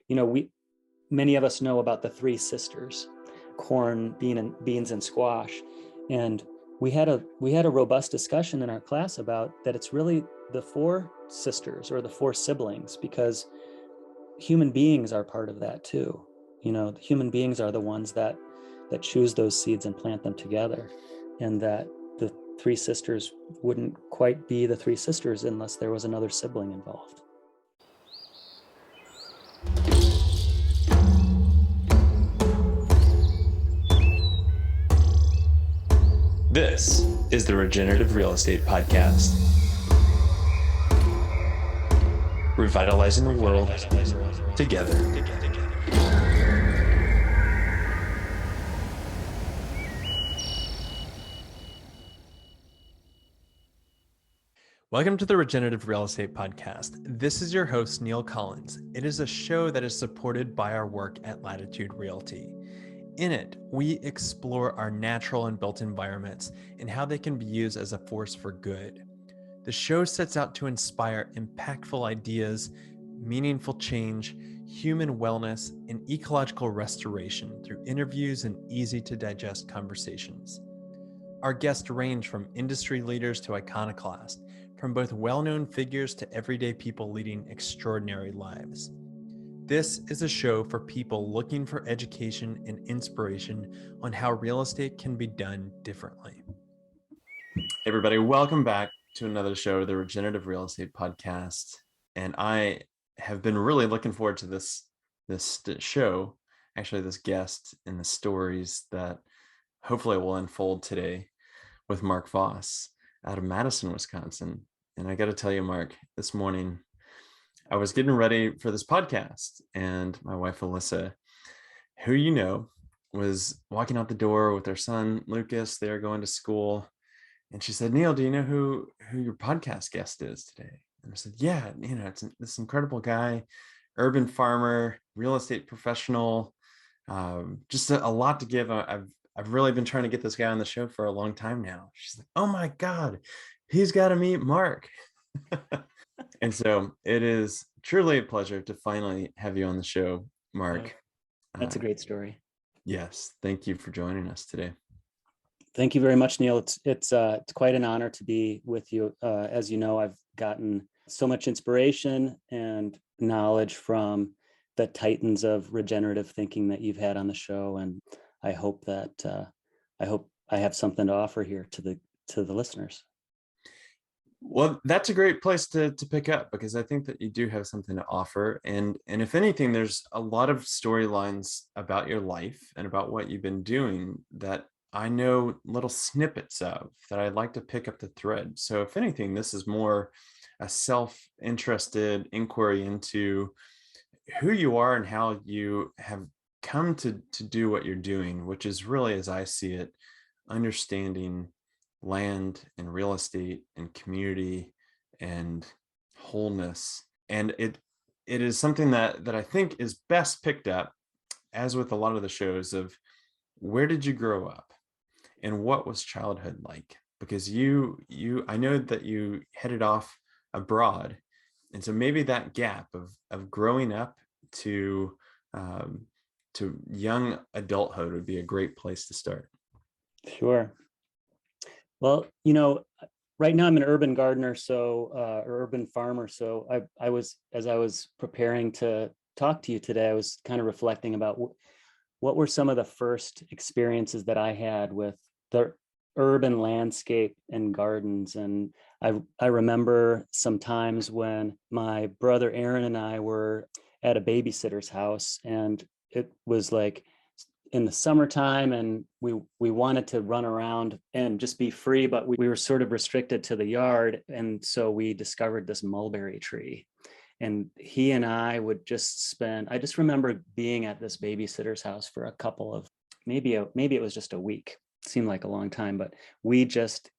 many of us know about the three sisters, corn, beans, and squash. And we had a robust discussion in our class about that. It's really the four sisters or the four siblings, because human beings are part of that too. Human beings are the ones that choose those seeds and plant them together, and that the three sisters wouldn't quite be the three sisters unless there was another sibling involved. This is the Regenerative Real Estate Podcast. Revitalizing the world together. Welcome to the Regenerative Real Estate Podcast. This is your host, Neil Collins. It is a show that is supported by our work at Latitude Realty. In it, we explore our natural and built environments and how they can be used as a force for good. The show sets out to inspire impactful ideas, meaningful change, human wellness, and ecological restoration through interviews and easy-to-digest conversations. Our guests range from industry leaders to iconoclasts, from both well-known figures to everyday people leading extraordinary lives. This is a show for people looking for education and inspiration on how real estate can be done differently. Hey everybody, welcome back to another show, the Regenerative Real Estate Podcast. And I have been really looking forward to this show, actually this guest and the stories that hopefully will unfold today with Mark Voss out of Madison, Wisconsin. And I got to tell you, Mark, this morning, I was getting ready for this podcast, and my wife, Alyssa, who you know, was walking out the door with her son, Lucas. They're going to school. And she said, Neil, do you know who your podcast guest is today? And I said, yeah, it's this incredible guy, urban farmer, real estate professional, just a lot to give. I've really been trying to get this guy on the show for a long time now. She's like, oh my God, he's got to meet Mark. And so it is truly a pleasure to finally have you on the show, Mark. That's a great story. Yes. Thank you for joining us today. Thank you very much, Neil. It's quite an honor to be with you. As you know, I've gotten so much inspiration and knowledge from the titans of regenerative thinking that you've had on the show. And I hope that I have something to offer here to the listeners. Well, that's a great place to pick up, because I think that you do have something to offer. And if anything, there's a lot of storylines about your life and about what you've been doing that I know little snippets of that I'd like to pick up the thread. So if anything, this is more a self-interested inquiry into who you are and how you have come to do what you're doing, which is really, as I see it, understanding land and real estate and community and wholeness. And it is something that I think is best picked up, as with a lot of the shows, of where did you grow up and what was childhood like? Because I know that you headed off abroad. And so maybe that gap of growing up to young adulthood would be a great place to start. Sure. Well, right now I'm an urban gardener, or urban farmer. So as I was preparing to talk to you today, I was kind of reflecting about what were some of the first experiences that I had with the urban landscape and gardens. And I remember some times when my brother Aaron and I were at a babysitter's house, and it was like in the summertime, and we wanted to run around and just be free, but we were sort of restricted to the yard. And so we discovered this mulberry tree, and he and I would just I just remember being at this babysitter's house for a couple of, maybe it was just a week. It seemed like a long time, but we just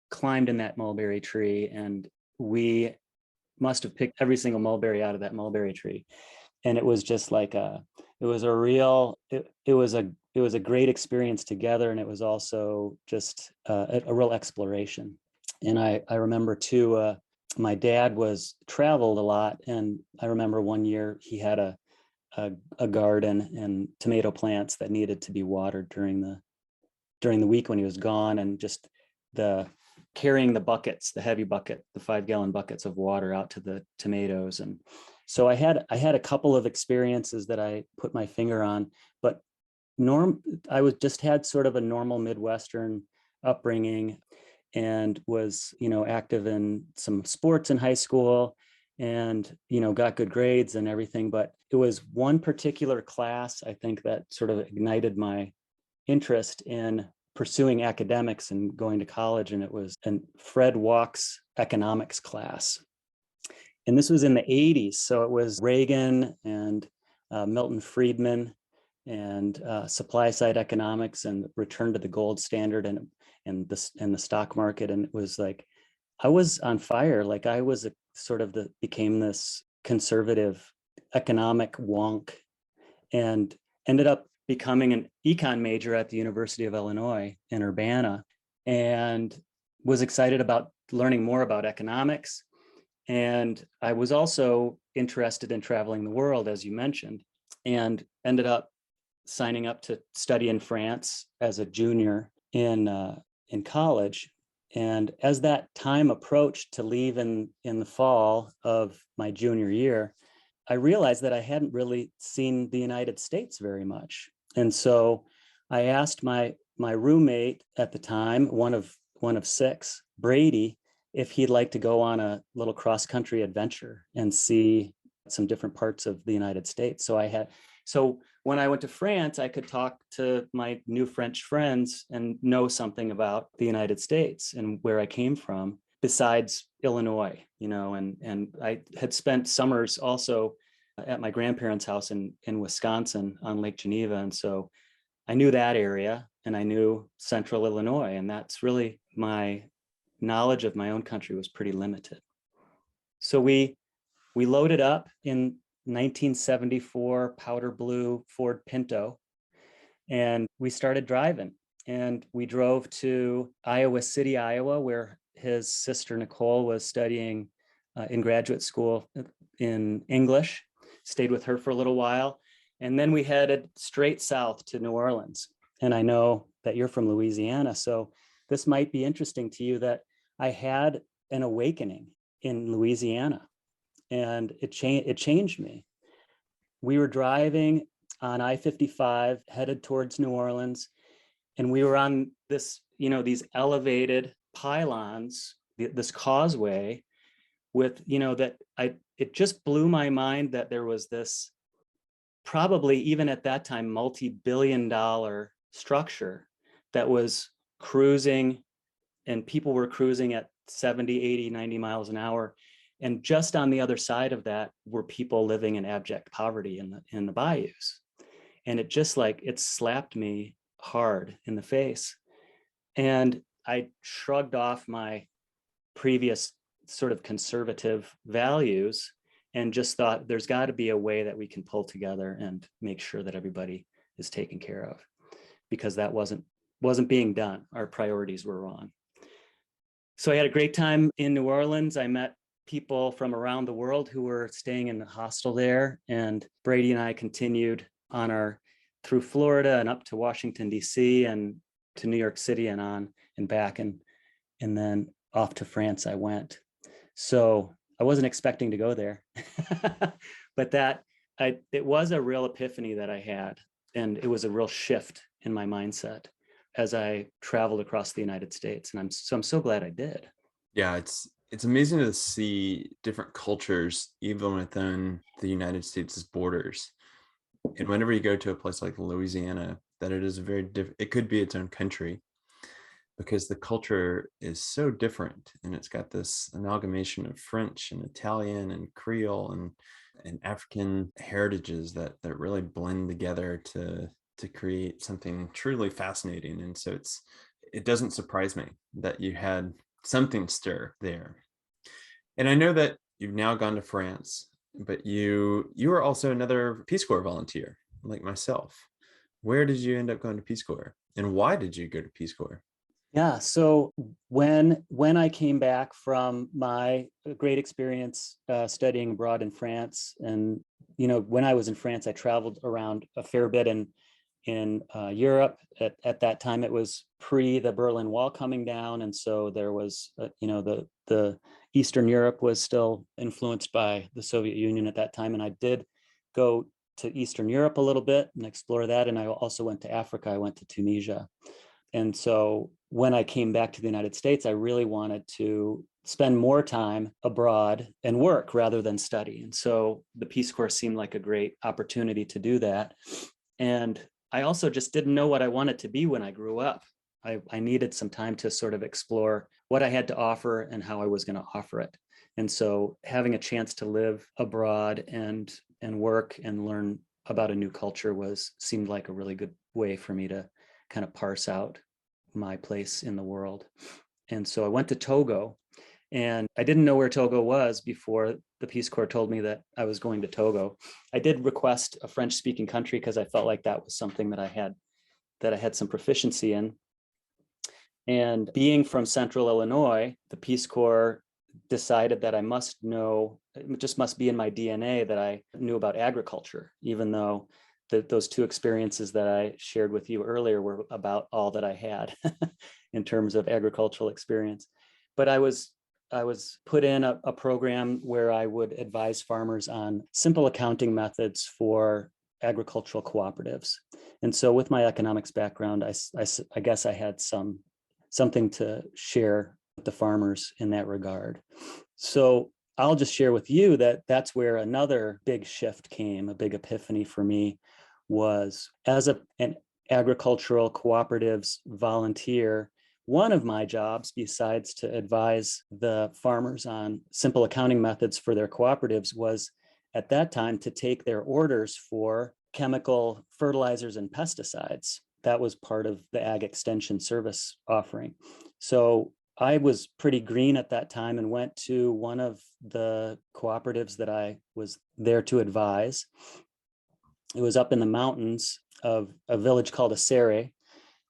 climbed in that mulberry tree, and we must have picked every single mulberry out of that mulberry tree. And it was just like it was a great experience together. And it was also just a real exploration. And I remember too, my dad traveled a lot. And I remember one year he had a a garden and tomato plants that needed to be watered during the week when he was gone, and just the carrying the buckets, the heavy bucket, the 5-gallon buckets of water out to the tomatoes. And so I had a couple of experiences that I put my finger on, but I was just had sort of a normal Midwestern upbringing, and was, active in some sports in high school, and, got good grades and everything. But it was one particular class, I think, that sort of ignited my interest in pursuing academics and going to college. And it was Fred Walk's economics class. And this was in the 80s. So it was Reagan and Milton Friedman and supply side economics and return to the gold standard and the stock market. And it was like, I was on fire. Like I was became this conservative economic wonk, and ended up becoming an econ major at the University of Illinois in Urbana, and was excited about learning more about economics. And I was also interested in traveling the world, as you mentioned, and ended up signing up to study in France as a junior in college. And as that time approached to leave in the fall of my junior year, I realized that I hadn't really seen the United States very much. And so I asked my roommate at the time, one of six, Brady, if he'd like to go on a little cross-country adventure and see some different parts of the United States. So when I went to France, I could talk to my new French friends and know something about the United States and where I came from, besides Illinois, and I had spent summers also at my grandparents' house in Wisconsin on Lake Geneva. And so I knew that area, and I knew central Illinois, and that's really my knowledge of my own country was pretty limited. So we loaded up in 1974 powder blue Ford Pinto, and we started driving. And we drove to Iowa City, Iowa, where his sister Nicole was studying in graduate school in English. Stayed with her for a little while, and then we headed straight south to New Orleans. And I know that you're from Louisiana, so this might be interesting to you that I had an awakening in Louisiana, and it changed me. We were driving on I-55 headed towards New Orleans, and we were on this, these elevated pylons, this causeway with, it just blew my mind that there was this, probably even at that time, multi-billion-dollar structure that was cruising, and people were cruising at 70, 80, 90 miles an hour. And just on the other side of that were people living in abject poverty in the bayous. And it just it slapped me hard in the face. And I shrugged off my previous sort of conservative values and just thought there's got to be a way that we can pull together and make sure that everybody is taken care of, because that wasn't being done. Our priorities were wrong. So I had a great time in New Orleans. I met people from around the world who were staying in the hostel there. And Brady and I continued on through Florida and up to Washington, D.C. and to New York City and on and back. And then off to France I went. So I wasn't expecting to go there, but it was a real epiphany that I had. And it was a real shift in my mindset as I traveled across the United States. And I'm so glad I did. Yeah, it's amazing to see different cultures even within the United States' borders. And whenever you go to a place like Louisiana, that it is it could be its own country, because the culture is so different, and it's got this amalgamation of French and Italian and Creole and African heritages that really blend together to create something truly fascinating. And so it doesn't surprise me that you had something stir there. And I know that you've now gone to France, but you are also another Peace Corps volunteer like myself. Where did you end up going to Peace Corps, and why did you go to Peace Corps? Yeah. So when I came back from my great experience studying abroad in France, and when I was in France, I traveled around a fair bit in Europe. At that time, it was pre the Berlin Wall coming down, and so there was the Eastern Europe was still influenced by the Soviet Union at that time, and I did go to Eastern Europe a little bit and explore that, and I also went to Africa. I went to Tunisia. And so when I came back to the United States, I really wanted to spend more time abroad and work rather than study. And so the Peace Corps seemed like a great opportunity to do that. And I also just didn't know what I wanted to be when I grew up. I needed some time to sort of explore what I had to offer and how I was going to offer it. And so having a chance to live abroad and work and learn about a new culture seemed like a really good way for me to kind of parse out my place in the world. And so I went to Togo, and I didn't know where Togo was before the Peace Corps told me that I was going to Togo. I did request a French speaking country because I felt like that was something that I had some proficiency in. And being from Central Illinois, the Peace Corps decided that I must know, it just must be in my DNA that I knew about agriculture, even though those two experiences that I shared with you earlier were about all that I had in terms of agricultural experience. But I was put in a program where I would advise farmers on simple accounting methods for agricultural cooperatives. And so with my economics background, I guess I had something to share with the farmers in that regard. So I'll just share with you that that's where another big shift came, a big epiphany for me, was as an agricultural cooperatives volunteer. One of my jobs, besides to advise the farmers on simple accounting methods for their cooperatives, was at that time to take their orders for chemical fertilizers and pesticides. That was part of the Ag Extension Service offering. So I was pretty green at that time and went to one of the cooperatives that I was there to advise. It was up in the mountains of a village called Asere,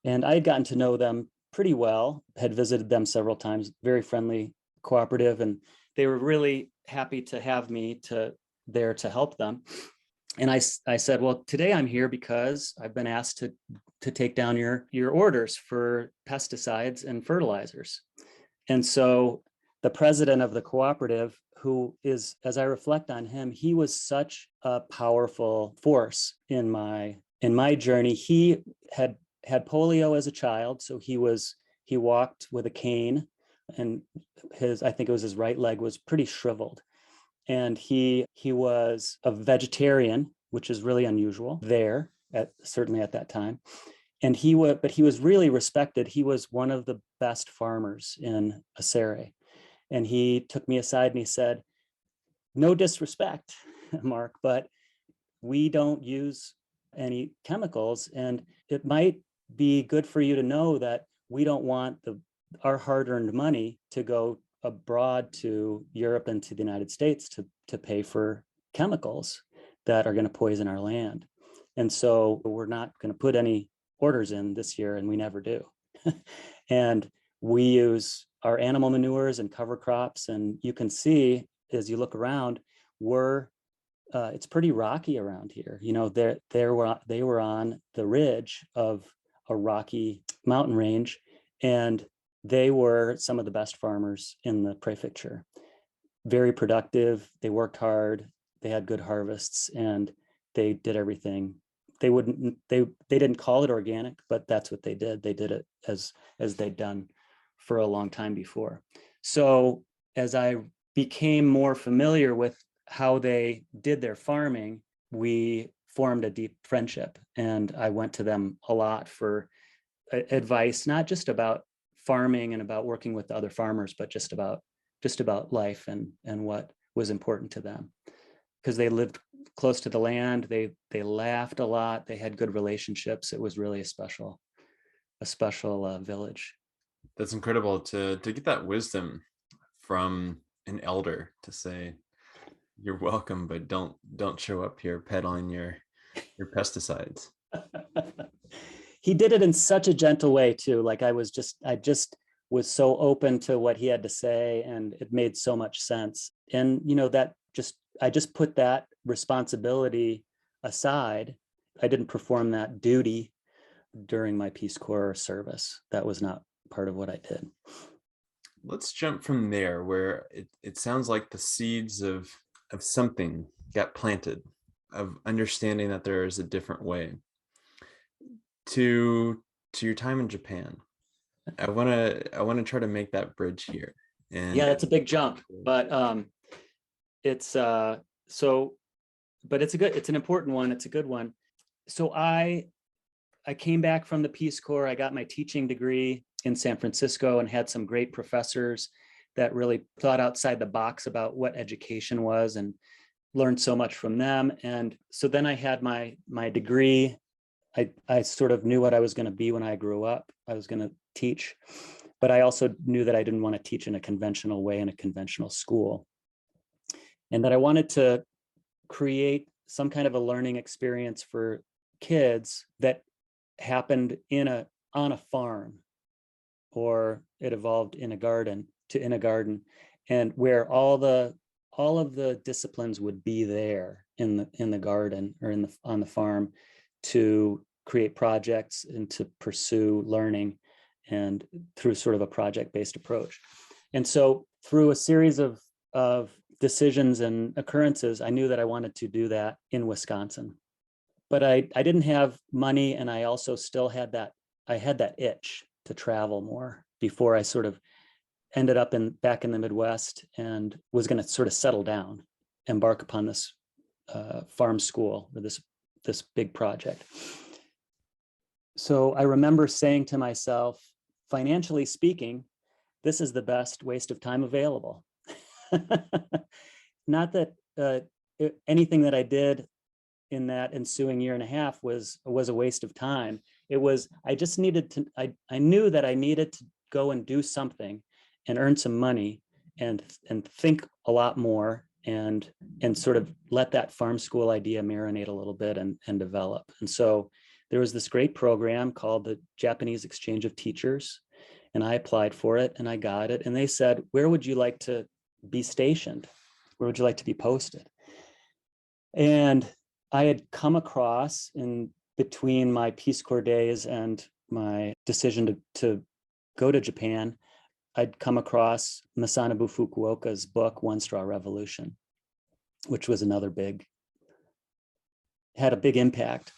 and I had gotten to know them pretty well, had visited them several times, very friendly cooperative, and they were really happy to have me there to help them. And I said, well, today I'm here because I've been asked to take down your orders for pesticides and fertilizers. And so the president of the cooperative, who is, as I reflect on him, he was such a powerful force in my journey. He had polio as a child, so he walked with a cane, and I think it was his right leg was pretty shriveled. And he was a vegetarian, which is really unusual there, certainly at that time. And he was really respected. He was one of the best farmers in Asere. And he took me aside and he said, no disrespect, Mark, but we don't use any chemicals. And it might be good for you to know that we don't want our hard-earned money to go abroad to Europe and to the United States to pay for chemicals that are going to poison our land. And so we're not going to put any orders in this year, and we never do. And we use our animal manures and cover crops, and you can see as you look around, it's pretty rocky around here. They were on the ridge of a rocky mountain range, and they were some of the best farmers in the prefecture. Very productive. They worked hard. They had good harvests, and they did everything. They didn't call it organic, but that's what they did. They did it as they'd done for a long time before. So as I became more familiar with how they did their farming, we formed a deep friendship, and I went to them a lot for advice, not just about farming and about working with other farmers, but just about life and what was important to them, because they lived close to the land. They laughed a lot. They had good relationships. It was really a special village. That's incredible to get that wisdom from an elder, to say you're welcome, but don't show up here peddling your pesticides. he did it in such a gentle way too. Like I just was so open to what he had to say, and it made so much sense. And, I just put that responsibility aside. I didn't perform that duty during my Peace Corps service. That was not part of what I did. Let's jump from there, where it sounds like the seeds of something got planted, of understanding that there is a different way, to your time in Japan. I want to try to make that bridge here. And yeah, that's a big jump, but it's but it's an important one. It's a good one. So I came back from the Peace Corps. I got my teaching degree in San Francisco and had some great professors that really thought outside the box about what education was, and learned so much from them. And so then I had my degree. I sort of knew what I was going to be when I grew up. I was going to teach, but I also knew that I didn't want to teach in a conventional way in a conventional school, and that I wanted to create some kind of a learning experience for kids that happened on a farm, or it evolved in a garden, and where all of the disciplines would be there in the garden, or on the farm, to create projects and to pursue learning, and through sort of a project-based approach. And so through a series of decisions and occurrences, I knew that I wanted to do that in Wisconsin. But I didn't have money, and I also still had that itch to travel more before I sort of ended up back in the Midwest, and was going to sort of settle down, embark upon this farm school, or this big project. So I remember saying to myself, financially speaking, this is the best waste of time available. Not that anything that I did in that ensuing year and a half was a waste of time. It was, I just needed to, I knew that I needed to go and do something and earn some money, and think a lot more, and sort of let that farm school idea marinate a little bit and develop. And so there was this great program called the Japanese Exchange of Teachers, and I applied for it and I got it. And they said, where would you like to be stationed? Where would you like to be posted? And I had come across, in between my Peace Corps days and my decision to go to Japan, I'd come across Masanobu Fukuoka's book, One Straw Revolution, which was had a big impact.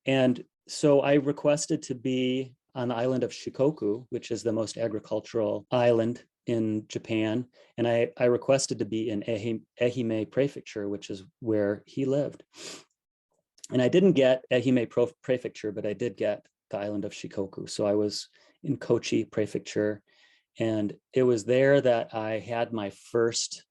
And so I requested to be on the island of Shikoku, which is the most agricultural island in Japan. And I requested to be in Ehime Prefecture, which is where he lived. And I didn't get Ehime Prefecture, but I did get the island of Shikoku. So I was in Kochi Prefecture, and it was there that I had my first,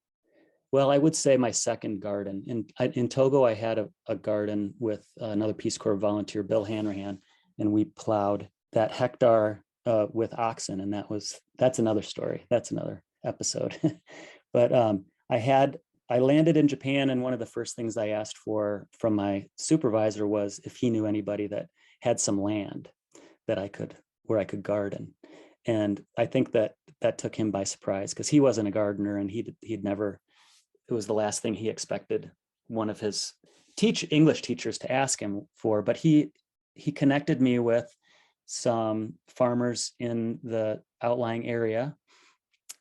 well, I would say my second garden. In Togo, I had a garden with another Peace Corps volunteer, Bill Hanrahan, and we plowed that hectare with oxen. And that's another story. That's another episode. But I landed in Japan, and one of the first things I asked from my supervisor was if he knew anybody that had some land where I could garden. And I think that took him by surprise, because he wasn't a gardener, and he'd never, it was the last thing he expected one of his English teachers to ask him for. But he connected me with some farmers in the outlying area,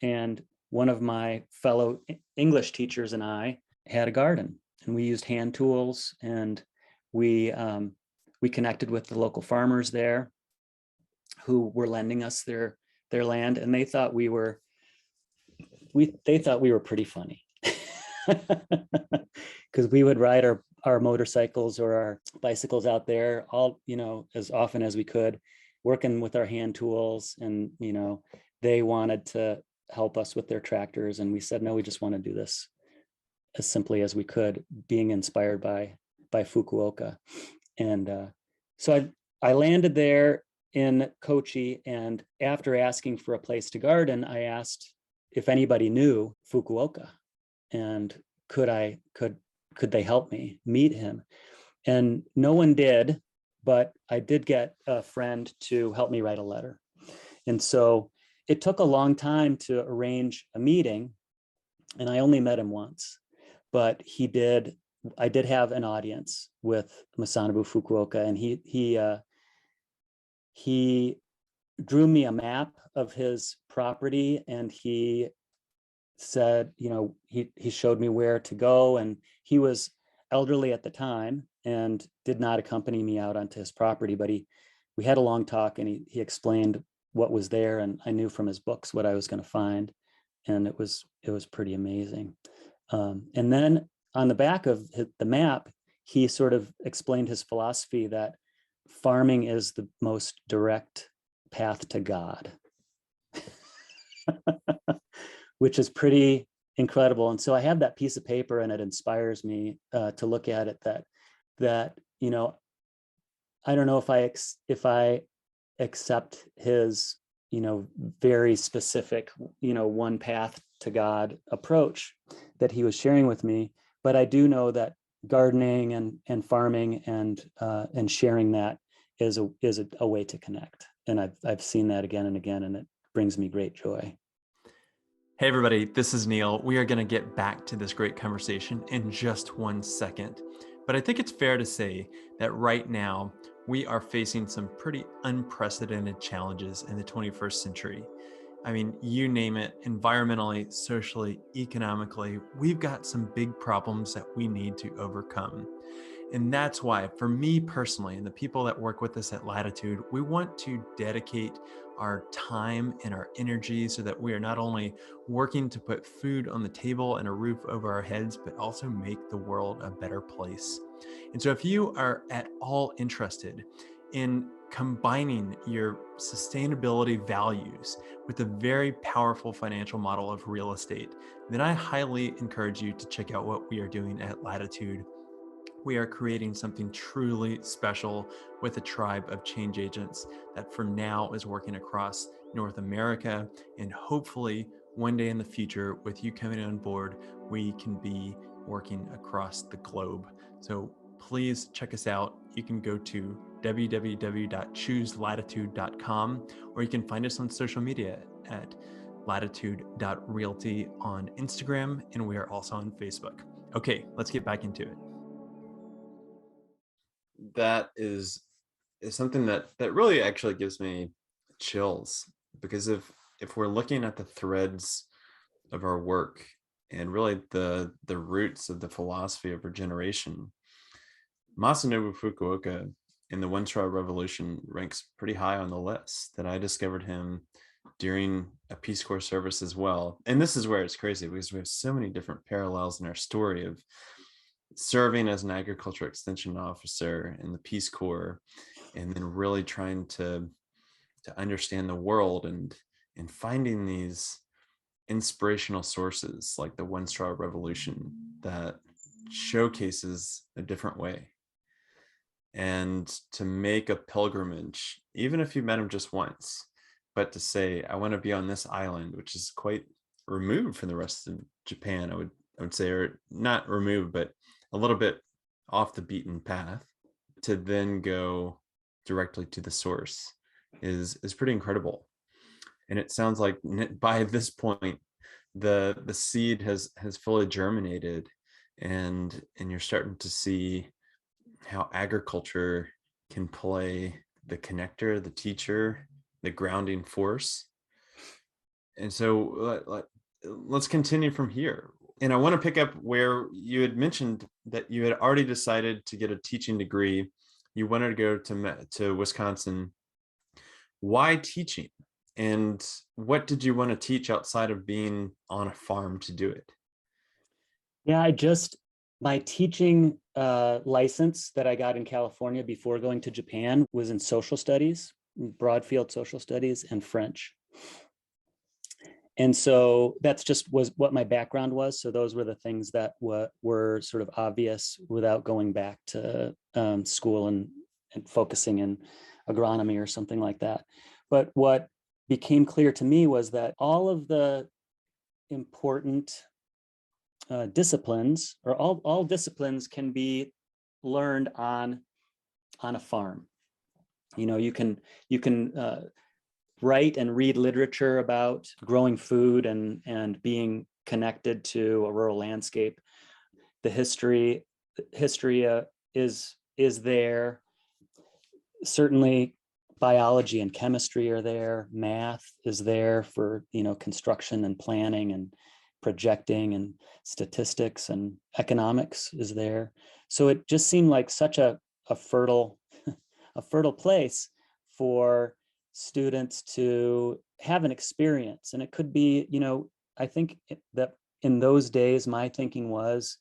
and one of my fellow English teachers and I had a garden, and we used hand tools, and we connected with the local farmers there who were lending us their land, and they thought we were pretty funny, because we would ride our motorcycles or our bicycles out there all, as often as we could, working with our hand tools. And, they wanted to help us with their tractors. And we said, no, we just want to do this as simply as we could, being inspired by Fukuoka. And so I landed there in Kochi, and after asking for a place to garden, I asked if anybody knew Fukuoka, and could they help me meet him. And no one did. but I did get a friend to help me write a letter. And so it took a long time to arrange a meeting, and I only met him once, but I did have an audience with Masanobu Fukuoka, and he drew me a map of his property, and he said, he showed me where to go, and he was elderly at the time and did not accompany me out onto his property, but we had a long talk, and he explained what was there, and I knew from his books what I was going to find, and it was pretty amazing. And then on the back of the map, he sort of explained his philosophy that farming is the most direct path to God, which is pretty incredible. And so I have that piece of paper, and it inspires me to look at it, that I don't know if I accept his very specific one path to God approach that he was sharing with me, but I do know that gardening and farming and sharing that is a way to connect, and I've seen that again and again, and it brings me great joy. Hey everybody, this is Neil. We are going to get back to this great conversation in just 1 second. But I think it's fair to say that right now we are facing some pretty unprecedented challenges in the 21st century. I mean, you name it, environmentally, socially, economically, we've got some big problems that we need to overcome. And that's why, for me personally, and the people that work with us at Latitude, we want to dedicate our time and our energy so that we are not only working to put food on the table and a roof over our heads, but also make the world a better place. And so if you are at all interested in combining your sustainability values with a very powerful financial model of real estate, then I highly encourage you to check out what we are doing at Latitude. We are creating something truly special with a tribe of change agents that for now is working across North America. And hopefully one day in the future, with you coming on board, we can be working across the globe. So please check us out. You can go to www.chooselatitude.com, or you can find us on social media at latitude.realty on Instagram, and we are also on Facebook. Okay, let's get back into it. That is something that really actually gives me chills, because if we're looking at the threads of our work and really the roots of the philosophy of regeneration, Masanobu Fukuoka in the One Straw Revolution ranks pretty high on the list. That I discovered him during a Peace Corps service as well. And this is where it's crazy, because we have so many different parallels in our story of serving as an agriculture extension officer in the Peace Corps, and then really trying to understand the world and finding these inspirational sources like the One Straw Revolution that showcases a different way. And to make a pilgrimage, even if you met him just once, but to say, I want to be on this island, which is quite removed from the rest of Japan, I would say, or not removed, but a little bit off the beaten path, to then go directly to the source is pretty incredible. And it sounds like by this point, the seed has fully germinated, and you're starting to see how agriculture can play the connector, the teacher, the grounding force. And so let's continue from here. And I want to pick up where you had mentioned that you had already decided to get a teaching degree. You wanted to go to Wisconsin. Why teaching? And what did you want to teach outside of being on a farm to do it? Yeah, my teaching license that I got in California before going to Japan was in social studies, broad field social studies, and French. And so that's was what my background was. So those were the things that were sort of obvious without going back to school and focusing in agronomy or something like that. But what became clear to me was that all of the important disciplines, or all disciplines, can be learned on on a farm. You can write and read literature about growing food and being connected to a rural landscape. The history is there. Certainly biology and chemistry are there. Math is there for, construction and planning and projecting, and statistics and economics is there. So it just seemed like such a fertile place for students to have an experience. And it could be, I think that in those days, my thinking was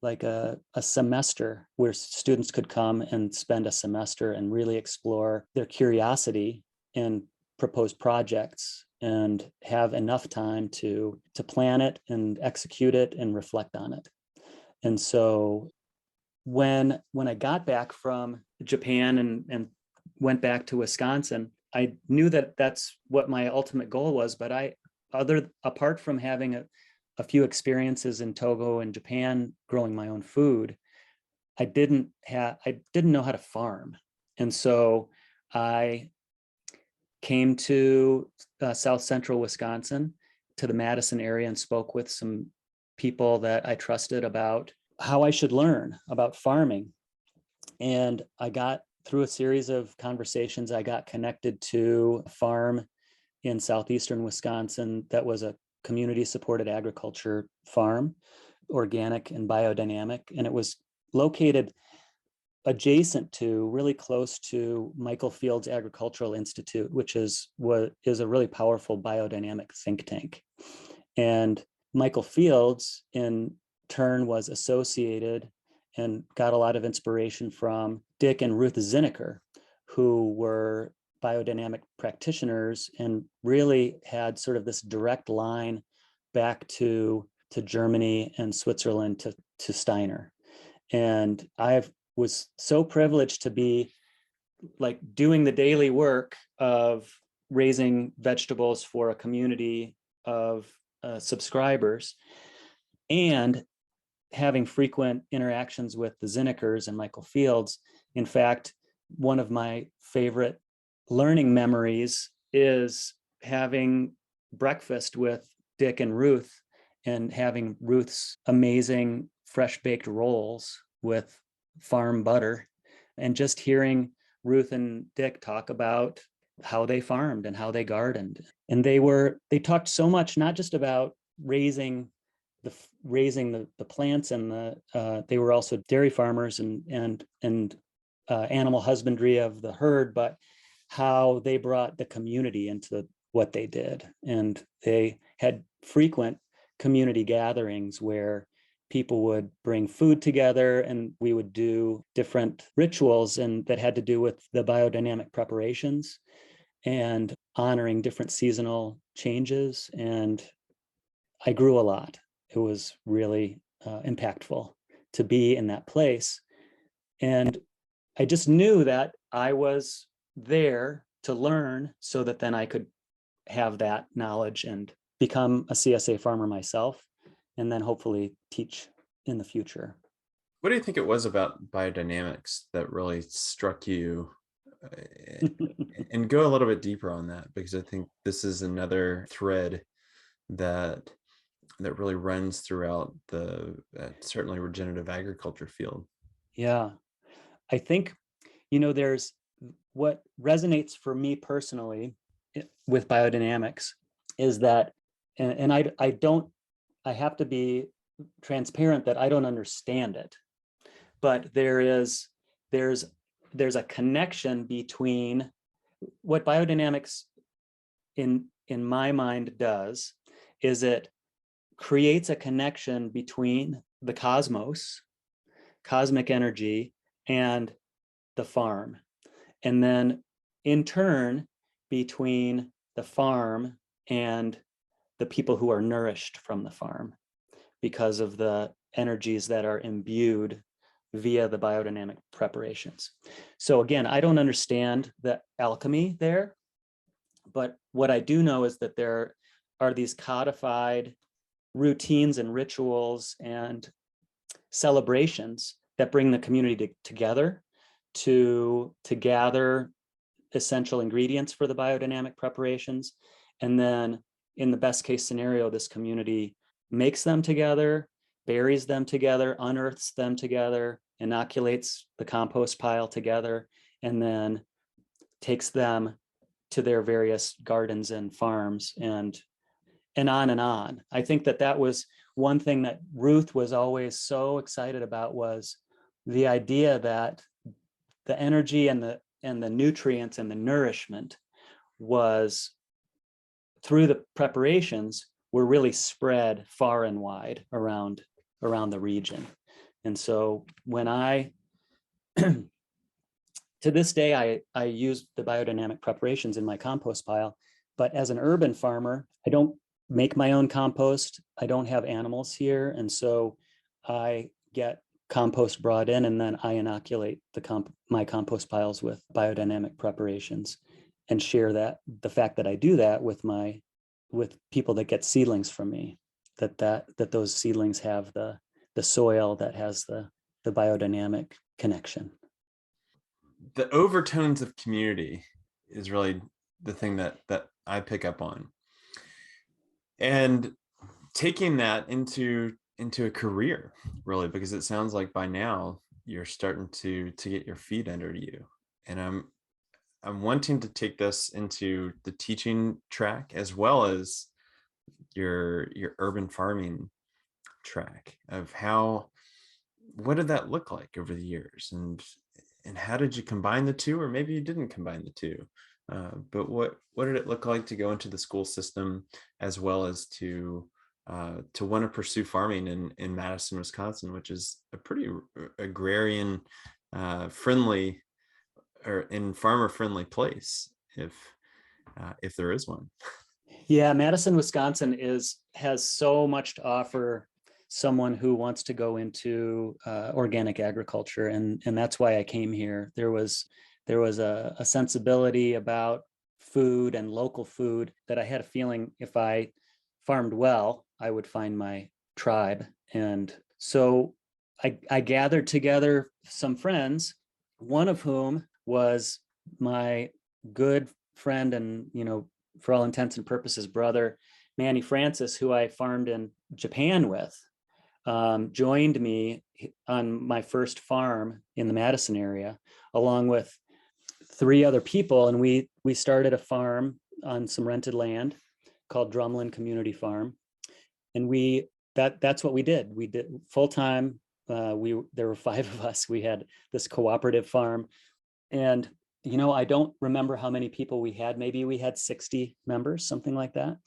like a semester where students could come and spend a semester and really explore their curiosity and propose projects and have enough time to plan it and execute it and reflect on it. And so when I got back from Japan and went back to Wisconsin, I knew that that's what my ultimate goal was. But apart from having a few experiences in Togo and Japan growing my own food, I didn't know how to farm. And so I came to South Central Wisconsin, to the Madison area, and spoke with some people that I trusted about how I should learn about farming. And I got through a series of conversations, I got connected to a farm in southeastern Wisconsin that was a community supported agriculture farm, organic and biodynamic. And it was located adjacent to, really close to, Michael Field's Agricultural Institute, which is a really powerful biodynamic think tank. And Michael Fields in turn was associated and got a lot of inspiration from Dick and Ruth Zinnecker, who were biodynamic practitioners and really had sort of this direct line back to Germany and Switzerland to Steiner. And I was so privileged to be like doing the daily work of raising vegetables for a community of subscribers and having frequent interactions with the Zinneckers and Michael Fields. In fact, one of my favorite learning memories is having breakfast with Dick and Ruth and having Ruth's amazing fresh baked rolls with farm butter, and just hearing Ruth and Dick talk about how they farmed and how they gardened. And they talked so much, not just about raising the plants and they were also dairy farmers and animal husbandry of the herd, but how they brought the community into what they did. And they had frequent community gatherings where people would bring food together and we would do different rituals and that had to do with the biodynamic preparations and honoring different seasonal changes. And I grew a lot. It was really impactful to be in that place. And I just knew that I was there to learn so that then I could have that knowledge and become a CSA farmer myself, and then hopefully teach in the future. What do you think it was about biodynamics that really struck you? And go a little bit deeper on that, because I think this is another thread that really runs throughout the certainly regenerative agriculture field. Yeah, I think, there's what resonates for me personally with biodynamics is that, and I have to be transparent that I don't understand it, but there's a connection between what biodynamics in my mind does is it creates a connection between the cosmos, cosmic energy, and the farm. And then in turn, between the farm and the people who are nourished from the farm because of the energies that are imbued via the biodynamic preparations. So again, I don't understand the alchemy there, but what I do know is that there are these codified routines and rituals and celebrations that bring the community together to gather essential ingredients for the biodynamic preparations. And then in the best case scenario, this community makes them together, buries them together, unearths them together, inoculates the compost pile together, and then takes them to their various gardens and farms and on and on. I think that was one thing that Ruth was always so excited about, was the idea that the energy and the nutrients and the nourishment was, through the preparations, were really spread far and wide around the region. And so when to this day, I use the biodynamic preparations in my compost pile, but as an urban farmer, I don't make my own compost. I don't have animals here. And so I get compost brought in, and then I inoculate my compost piles with biodynamic preparations, and share the fact that I do that with people that get seedlings from me, that those seedlings have the soil that has the biodynamic connection. The overtones of community is really the thing that I pick up on, and taking that into a career, really, because it sounds like by now you're starting to get your feet under you. And I'm wanting to take this into the teaching track, as well as your urban farming track, of what did that look like over the years, and how did you combine the two, or maybe you didn't combine the two, but what did it look like to go into the school system, as well as to want to pursue farming in Madison, Wisconsin, which is a pretty agrarian friendly, or in farmer friendly place, if there is one. Yeah, Madison, Wisconsin has so much to offer someone who wants to go into organic agriculture, and that's why I came here. There was a sensibility about food and local food that I had a feeling if I farmed well, I would find my tribe. And so I gathered together some friends, one of whom was my good friend and, for all intents and purposes, brother, Manny Francis, who I farmed in Japan with, joined me on my first farm in the Madison area, along with 3 other people. And we started a farm on some rented land called Drumlin Community Farm. And that's what we did. We did full time. There were 5 of us. We had this cooperative farm, and I don't remember how many people we had. Maybe we had 60 members, something like that.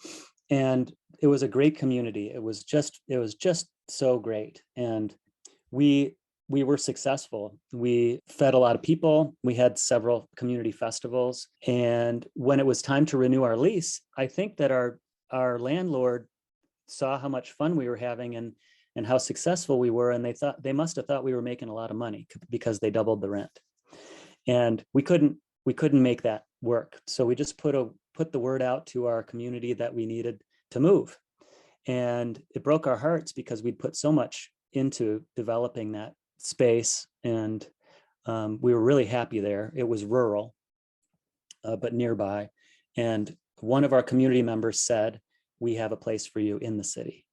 And it was a great community. It was just so great. And we were successful. We fed a lot of people. We had several community festivals. And when it was time to renew our lease, I think that our landlord saw how much fun we were having and how successful we were. And they must have thought we were making a lot of money, because they doubled the rent. And we couldn't make that work. So we just put the word out to our community that we needed to move. And it broke our hearts, because we'd put so much into developing that space. And we were really happy there. It was rural, but nearby. And one of our community members said, "We have a place for you in the city."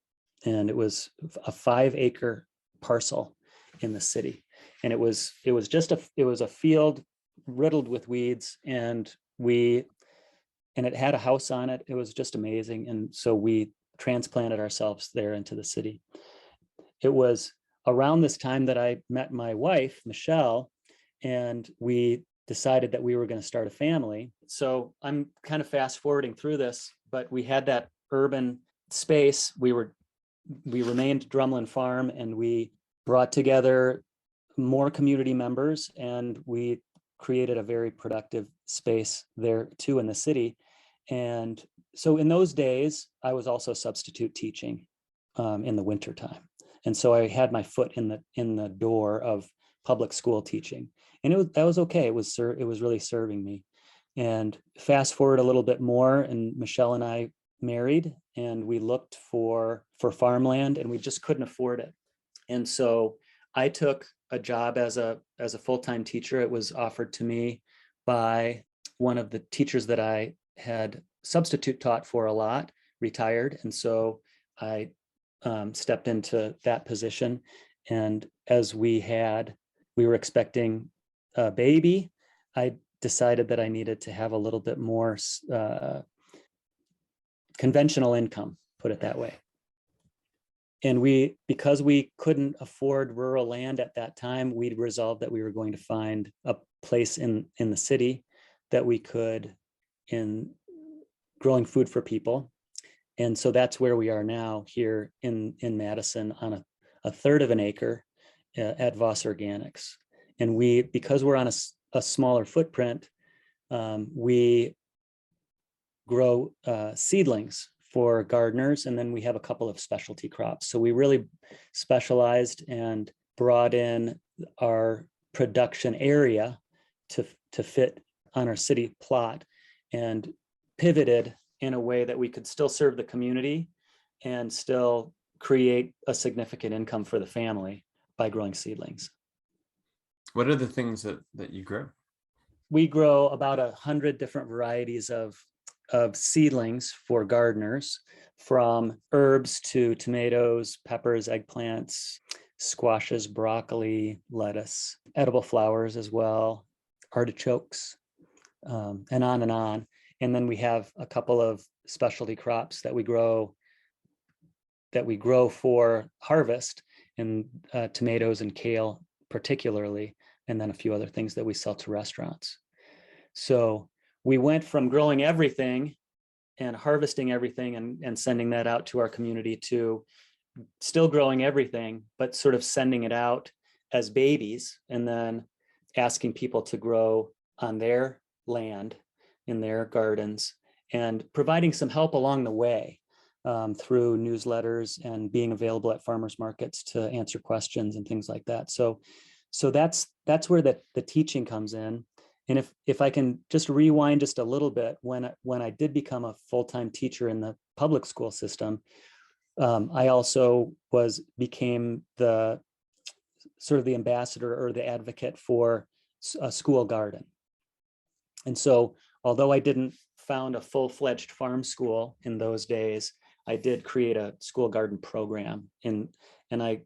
And it was a 5-acre parcel in the city. And it was a field riddled with weeds, and it had a house on it. It was just amazing. And so we transplanted ourselves there into the city. It was around this time that I met my wife, Michelle, and we decided that we were going to start a family. So I'm kind of fast forwarding through this, but we had that urban space. We remained Drumlin Farm, and we brought together more community members, and we created a very productive space there too in the city. And so in those days, I was also substitute teaching in the wintertime. And so I had my foot in the door of public school teaching, and that was okay. It was really serving me. And fast forward a little bit more, and Michelle and I married, and we looked for farmland, and we just couldn't afford it. And so I took a job as a full-time teacher. It was offered to me by one of the teachers that I had substitute taught for a lot, retired. And so I stepped into that position. And as we were expecting a baby, I decided that I needed to have a little bit more conventional income, put it that way. And because we couldn't afford rural land at that time, we resolved that we were going to find a place in the city that we could in growing food for people. And so that's where we are now, here in Madison, on a third of an acre at Voss Organics. And because we're on a smaller footprint, we grow seedlings for gardeners, and then we have a couple of specialty crops. So we really specialized and brought in our production area to fit on our city plot, and pivoted in a way that we could still serve the community and still create a significant income for the family by growing seedlings. What are the things that you grow? We grow about 100 different varieties of seedlings for gardeners, from herbs to tomatoes, peppers, eggplants, squashes, broccoli, lettuce, edible flowers as well, artichokes, and on and on. And then we have a couple of specialty crops that we grow for harvest, and tomatoes and kale particularly, and then a few other things that we sell to restaurants. So we went from growing everything and harvesting everything and sending that out to our community, to still growing everything, but sort of sending it out as babies, and then asking people to grow on their land, in their gardens, and providing some help along the way through newsletters and being available at farmers markets to answer questions and things like that. So that's where the teaching comes in. And if I can just rewind just a little bit, when I did become a full-time teacher in the public school system, I also became the sort of the ambassador or the advocate for a school garden. And so, although I didn't found a full-fledged farm school in those days, I did create a school garden program, and I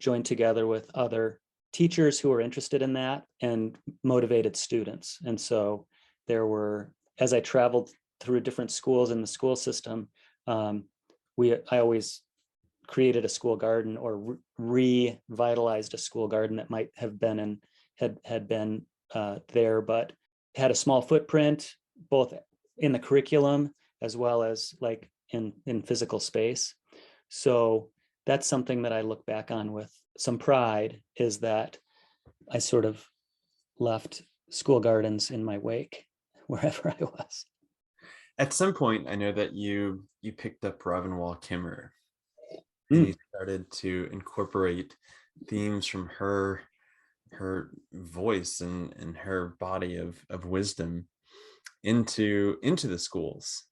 joined together with other teachers who were interested in that and motivated students. And so as I traveled through different schools in the school system, I always created a school garden, or revitalized a school garden that might have been had been there, but had a small footprint, both in the curriculum as well as like in physical space. So that's something that I look back on with some pride, is that I sort of left school gardens in my wake wherever I was. At some point, I know that you picked up Robin Wall Kimmerer, and you started to incorporate themes from her voice and her body of wisdom into the schools.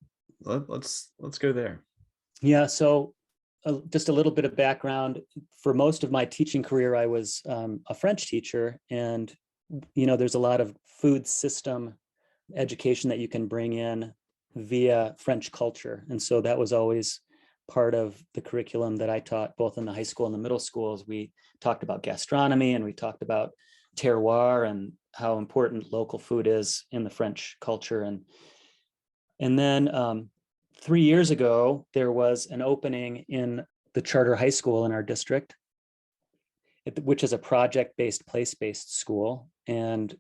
Let's go there. Yeah. So just a little bit of background. For most of my teaching career, I was a French teacher, and there's a lot of food system education that you can bring in via French culture, and so that was always part of the curriculum that I taught, both in the high school and the middle schools. We talked about gastronomy, and we talked about terroir and how important local food is in the French culture. And then 3 years ago, there was an opening in the charter high school in our district, which is a project-based, place-based school, and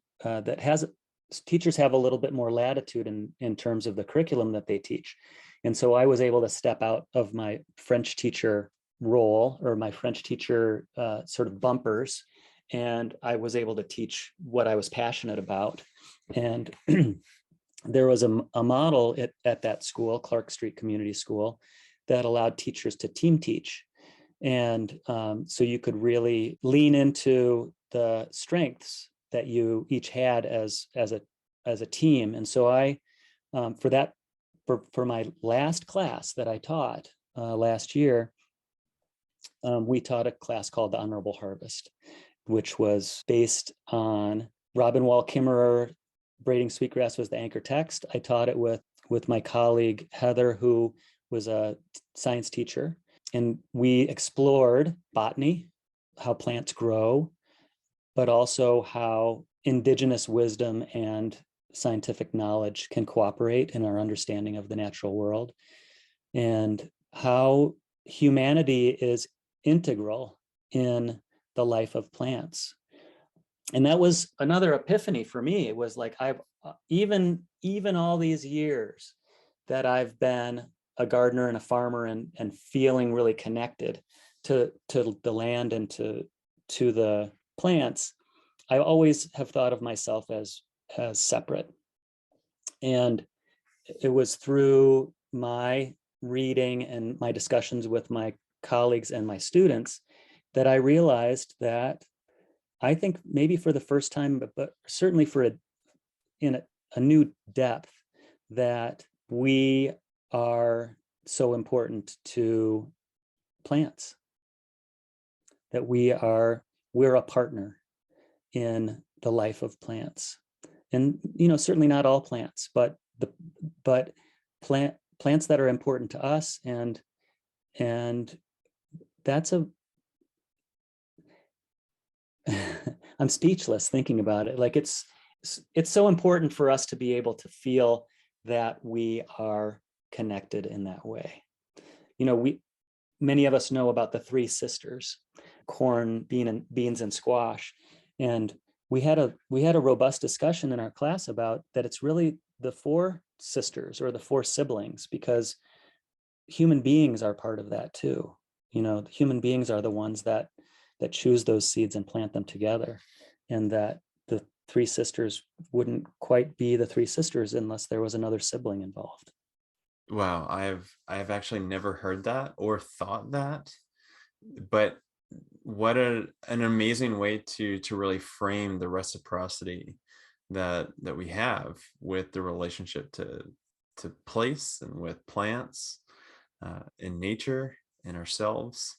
teachers have a little bit more latitude in terms of the curriculum that they teach. And so I was able to step out of my French teacher role, or my French teacher sort of bumpers, and I was able to teach what I was passionate about. And there was a model at that school, Clark Street Community School, that allowed teachers to team teach. And so you could really lean into the strengths that you each had as a team. And so I, for my last class that I taught last year, we taught a class called The Honorable Harvest, which was based on Robin Wall Kimmerer. Braiding Sweetgrass was the anchor text. I taught it with my colleague Heather, who was a science teacher. And we explored botany, how plants grow, but also how indigenous wisdom and scientific knowledge can cooperate in our understanding of the natural world, and how humanity is integral in the life of plants. And that was another epiphany for me. It was like, I've even all these years that I've been a gardener and a farmer and feeling really connected to the land and to the plants, I always have thought of myself as separate. And it was through my reading and my discussions with my colleagues and my students that I realized that, I think maybe for the first time, but certainly in a new depth, that we are so important to plants, that we're a partner in the life of plants. And, certainly not all plants, but plants that are important to us. And that's I'm speechless thinking about it. Like, it's so important for us to be able to feel that we are connected in that way. Many of us know about the three sisters: corn, beans, and squash. And we had a robust discussion in our class about that. It's really the four sisters or the four siblings, because human beings are part of that too. Human beings are the ones that choose those seeds and plant them together, and that the three sisters wouldn't quite be the three sisters unless there was another sibling involved. Wow, I've actually never heard that or thought that, but what an amazing way to really frame the reciprocity that we have with the relationship to place and with plants, in nature, in ourselves.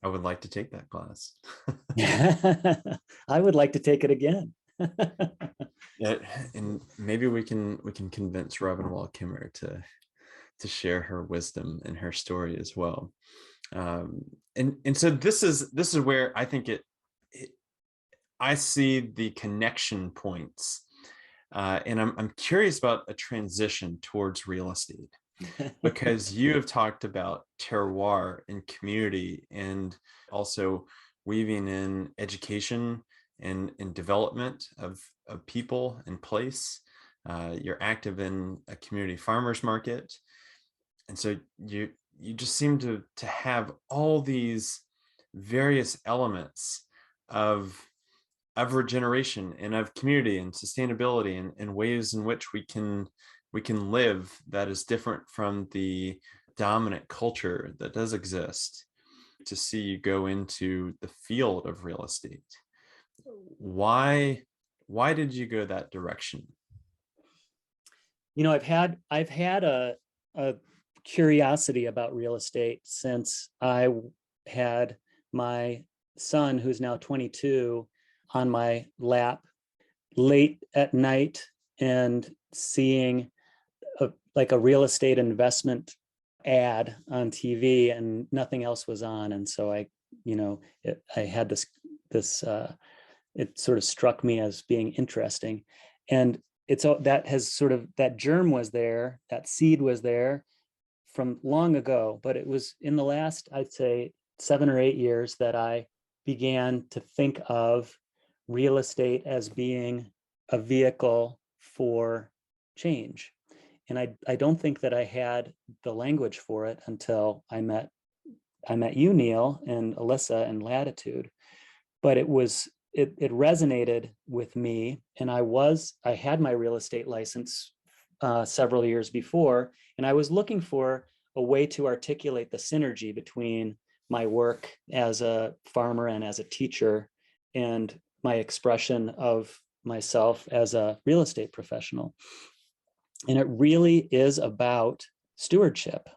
I would like to take that class. I would like to take it again. Yeah, and maybe we can convince Robin Wall Kimmerer to share her wisdom and her story as well. And so this is where I think I see the connection points, and I'm curious about a transition towards real estate, because you have talked about terroir and community, and also weaving in education and development of people and place. You're active in a community farmers market, and so you just seem to have all these various elements of regeneration and of community and sustainability, and ways in which we can live that is different from the dominant culture that does exist. To see you go into the field of real estate, why did you go that direction? I've had a curiosity about real estate since I had my son, who's now 22, on my lap late at night and seeing a real estate investment ad on TV, and nothing else was on. And so I had this it sort of struck me as being interesting. And that germ was there, that seed was there from long ago, but it was in the last, I'd say, 7 or 8 years that I began to think of real estate as being a vehicle for change. And I don't think that I had the language for it until I met you, Neil, and Alyssa, and Latitude. But it resonated with me, and I had my real estate license several years before, and I was looking for a way to articulate the synergy between my work as a farmer and as a teacher and my expression of myself as a real estate professional. And it really is about stewardship.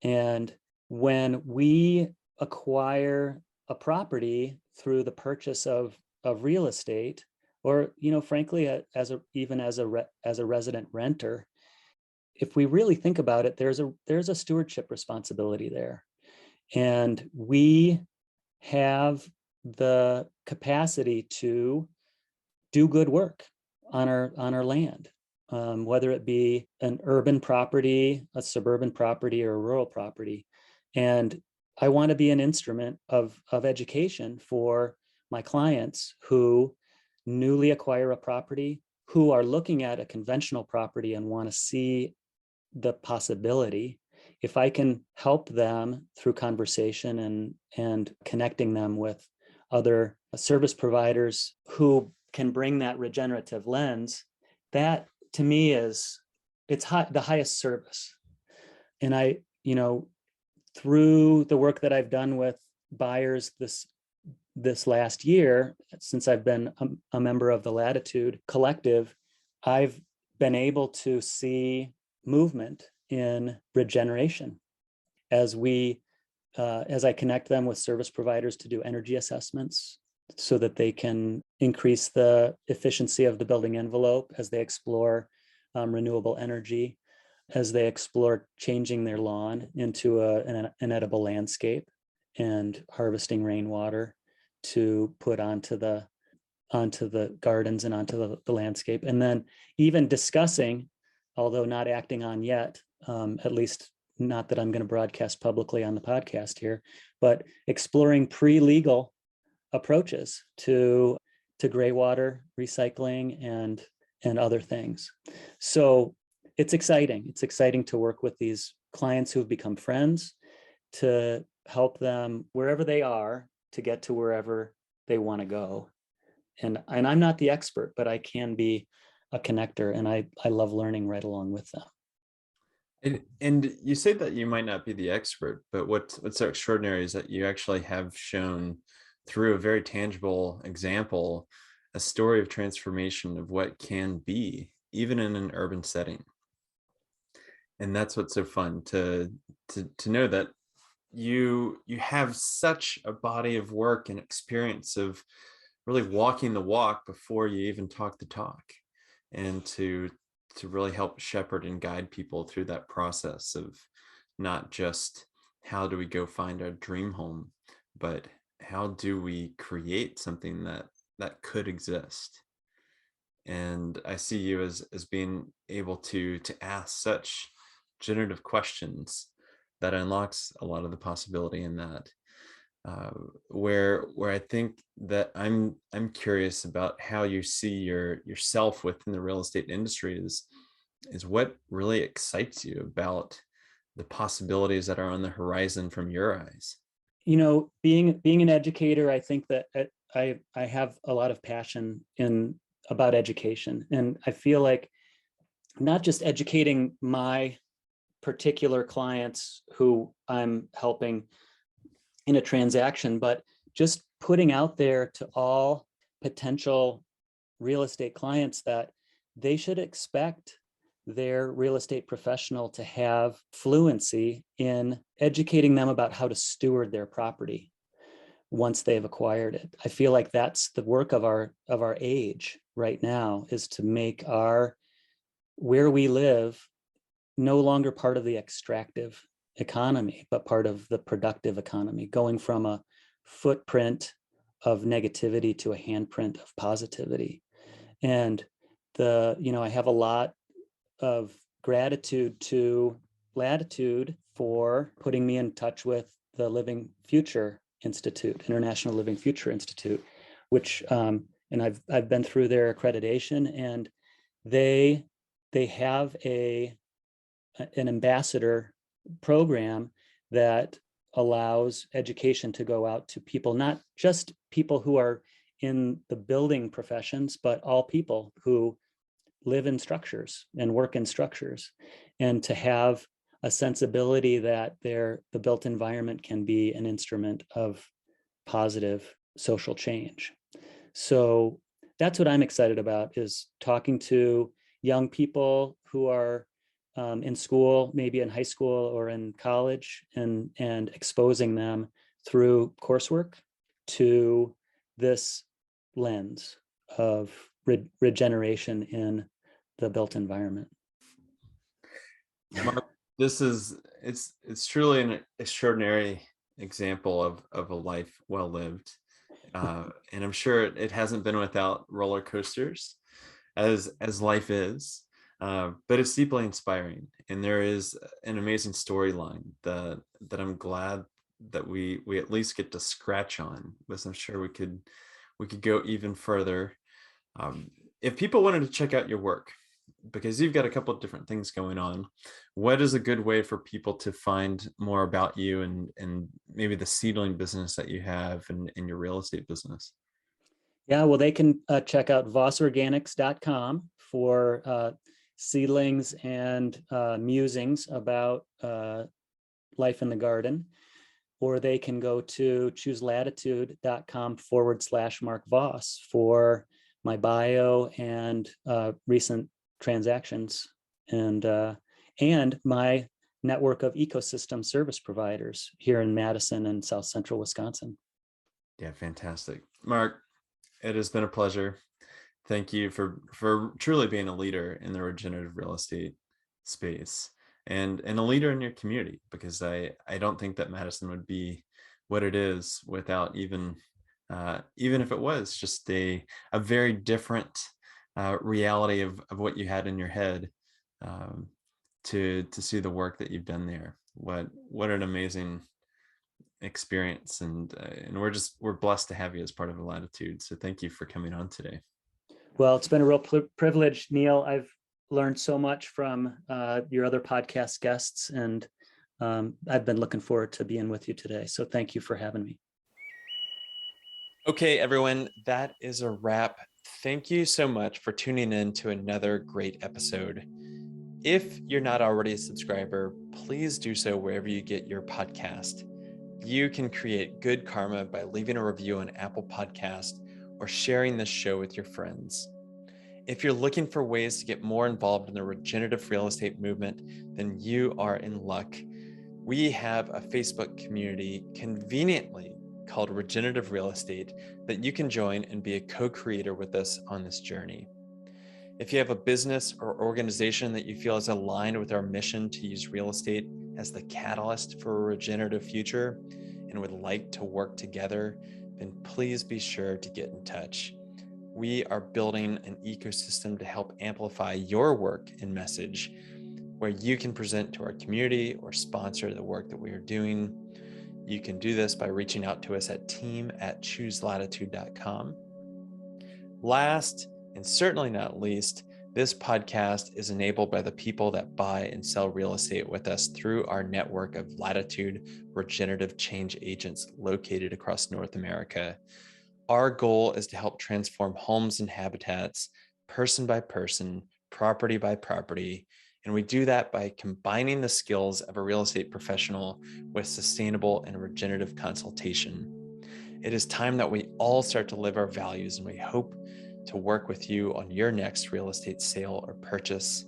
And when we acquire a property through the purchase of real estate, or, frankly, even as a resident renter, if we really think about it, there's a stewardship responsibility there. And we have the capacity to do good work on our land, whether it be an urban property, a suburban property, or a rural property. And I want to be an instrument of education for my clients who newly acquire a property, who are looking at a conventional property and want to see the possibility. If I can help them through conversation and connecting them with other service providers who can bring that regenerative lens, that to me it's the highest service. And I, through the work that I've done with buyers this last year, since I've been a member of the Latitude Collective, I've been able to see movement in regeneration as I connect them with service providers to do energy assessments so that they can increase the efficiency of the building envelope as they explore renewable energy, as they explore changing their lawn into an edible landscape and harvesting rainwater to put onto the gardens and onto the landscape. And then even discussing, although not acting on yet, at least not that I'm going to broadcast publicly on the podcast here, but exploring pre-legal approaches to gray water recycling and other things. So it's exciting. It's exciting to work with these clients who've become friends, to help them wherever they are to get to wherever they want to go. And I'm not the expert, but I can be a connector, and I love learning right along with them. And you say that you might not be the expert, but what's so extraordinary is that you actually have shown through a very tangible example a story of transformation of what can be, even in an urban setting. And that's what's so fun to know that you have such a body of work and experience of really walking the walk before you even talk the talk, and to really help shepherd and guide people through that process of not just how do we go find our dream home, but how do we create something that could exist. And I see you as being able to ask such generative questions that unlocks a lot of the possibility in that. Where I think that I'm curious about how you see yourself within the real estate industry is what really excites you about the possibilities that are on the horizon from your eyes. Being an educator, I think that I have a lot of passion about education, and I feel like not just educating my particular clients who I'm helping in a transaction, but just putting out there to all potential real estate clients that they should expect their real estate professional to have fluency in educating them about how to steward their property once they've acquired it. I feel like that's the work of our age right now, is to make where we live no longer part of the extractive economy, but part of the productive economy, going from a footprint of negativity to a handprint of positivity. And I have a lot of gratitude to Latitude for putting me in touch with the Living Future Institute, International Living Future Institute, which and I've been through their accreditation, and they have an ambassador program that allows education to go out to people, not just people who are in the building professions, but all people who live in structures and work in structures, and to have a sensibility that the built environment can be an instrument of positive social change. So that's what I'm excited about, is talking to young people who are in school, maybe in high school or in college, and exposing them through coursework to this lens of regeneration in the built environment. Mark, it's truly an extraordinary example of a life well lived. And I'm sure it hasn't been without roller coasters, as life is, but it's deeply inspiring. And there is an amazing storyline that I'm glad that we at least get to scratch on, because I'm sure we could go even further. If people wanted to check out your work, because you've got a couple of different things going on, what is a good way for people to find more about you and maybe the seedling business that you have and your real estate business? Yeah, well, they can check out vossorganics.com for seedlings and musings about life in the garden, or they can go to chooselatitude.com/Mark Voss for my bio and recent transactions and my network of ecosystem service providers here in Madison and South Central Wisconsin. Yeah, fantastic. Mark, it has been a pleasure. Thank you for truly being a leader in the regenerative real estate space and a leader in your community, because I don't think that Madison would be what it is without even if it was just a very different reality of what you had in your head, to see the work that you've done there. What an amazing experience, and we're blessed to have you as part of Latitude. So thank you for coming on today. Well, it's been a real privilege, Neil. I've learned so much from your other podcast guests, and I've been looking forward to being with you today. So thank you for having me. Okay, everyone, that is a wrap. Thank you so much for tuning in to another great episode. If you're not already a subscriber, please do so wherever you get your podcast. You can create good karma by leaving a review on Apple Podcast or sharing this show with your friends. If you're looking for ways to get more involved in the regenerative real estate movement, then you are in luck. We have a Facebook community conveniently called Regenerative Real Estate that you can join and be a co-creator with us on this journey. If you have a business or organization that you feel is aligned with our mission to use real estate as the catalyst for a regenerative future and would like to work together, then please be sure to get in touch. We are building an ecosystem to help amplify your work and message, where you can present to our community or sponsor the work that we are doing. You can do this by reaching out to us at team@chooselatitude.com. Last, and certainly not least, this podcast is enabled by the people that buy and sell real estate with us through our network of Latitude Regenerative Change Agents located across North America. Our goal is to help transform homes and habitats, person by person, property by property, and we do that by combining the skills of a real estate professional with sustainable and regenerative consultation. It is time that we all start to live our values, and we hope to work with you on your next real estate sale or purchase.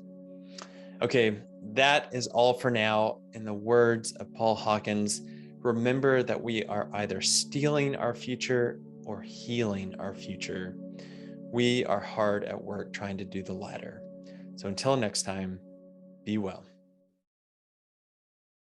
Okay, that is all for now. In the words of Paul Hawkins, remember that we are either stealing our future or healing our future. We are hard at work trying to do the latter. So until next time, be well.